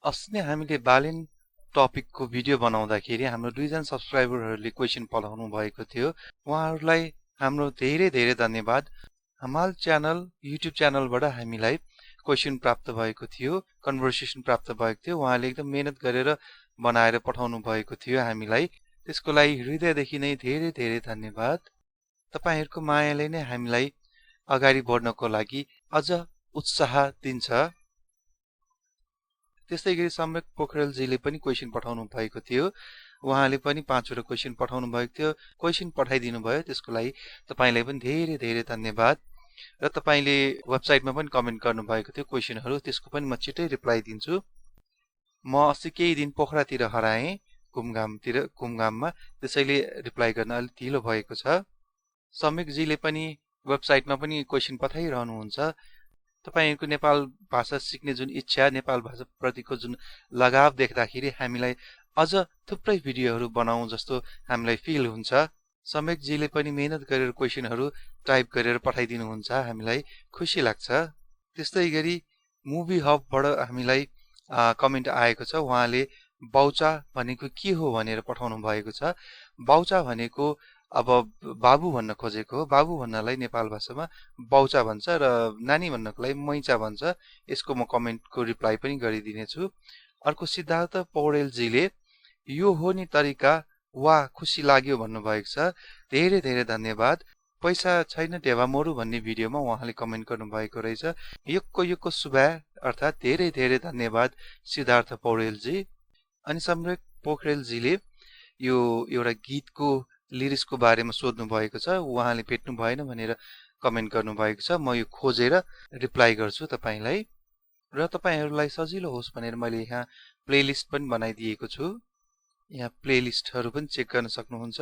अस्ति नै हामीले बालेन टपिकको भिडियो बनाउँदाखेरि हाम्रो 2 जना सब्स्क्राइबरहरूले क्वेशन पठाउनु भएको थियो। उहाँहरूलाई हाम्रो धेरै धेरै धन्यवाद। हमाल च्यानल युट्युब च्यानलबाट हामीलाई क्वेशन प्राप्त भएको थियो, कन्भर्सेसन प्राप्त भएको थियो। उहाँले एकदम मेहनत गरेर बनाएर पठाउनु भएको थियो हामीलाई। त्यसको लागि हृदयदेखि नै धेरै धेरै धन्यवाद। तपाईहरुको मायाले नै हामीलाई अगाडि बढ्नको लागि अझ उत्साह दिन्छ। त्यस्तै गरी सम्यक पोखरेलजीले पनि क्वेशन पठाउनु भएको थियो। उहाँले पनि 5 वटा क्वेशन पठाउनु भएको थियो। क्वेशन पठाइदिनु भयो, त्यसको लागि तपाईलाई पनि धेरै धेरै धन्यवाद। र तपाईले वेबसाइटमा पनि कमेन्ट गर्नु भएको थियो क्वेशनहरु, त्यसको पनि म छिटै रिप्लाई दिन्छु। म अस्ति केही दिन पोखरातिर हराएँ, घुमघाममा, त्यसैले रिप्लाई गर्न अलि ढिलो भएको छ। सम्यकजीले पनि वेबसाइटमा पनि क्वेशन पठाइरहनु हुन्छ। तपाईहरुको नेपाल भाषा सिक्ने जुन इच्छा, नेपाल भाषा प्रतिको जुन लगाव देख्दाखेरि हामीलाई अझ थुप्रै भिडियोहरु बनाउँ जस्तो हामीलाई फिल हुन्छ। सम्यकजीले पनि मेहनत गरेर क्वेशनहरु टाइप गरेर पठाइदिनु हुन्छ, हामीलाई खुशी लाग्छ। त्यस्तै गरी मुभी हबबाट हामीलाई कमेन्ट आएको छ। उहाँले बाउचा भनेको के हो भनेर पठाउनु भएको छ। बाउचा भनेको अब बाबु भन्न खोजेको हो। बाबु भन्नलाई नेपाल भाषामा बाउचा भन्छ र नानी भन्नको लागि मैचा भन्छ। यसको म कमेन्टको रिप्लाई पनि गरिदिने छु। अर्को सिद्धार्थ पौडेलजीले यो हो नि तरिका, वाह खुसी लाग्यो भन्नुभएको छ। धेरै धेरै धन्यवाद। पैसा छैन ढेवा मोरु भन्ने भिडियोमा उहाँले कमेन्ट गर्नुभएको रहेछ। योक्को शुभा अर्थात धेरै धेरै धन्यवाद सिद्धार्थ पौडेलजी। अनि सम्यक पोखरेलजीले यो एउटा गीतको लिरिक्सको बारेमा सोध्नु भएको छ। उहाँले भेट्नु भएन भनेर कमेन्ट गर्नु भएको छ। म यो खोजेर रिप्लाई गर्छु तपाईलाई। र तपाईहरुलाई सजिलो होस् भनेर मैले यहाँ प्लेलिस्ट पनि बनाइदिएको छु। यहाँ प्लेलिस्टहरु पनि चेक गर्न सक्नुहुन्छ।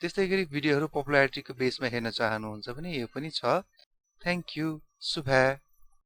त्यस्तै गरी भिडियोहरु पपुलारिटीको बेसमा हेर्न चाहनुहुन्छ भने यो पनि छ। Thank you. शुभा।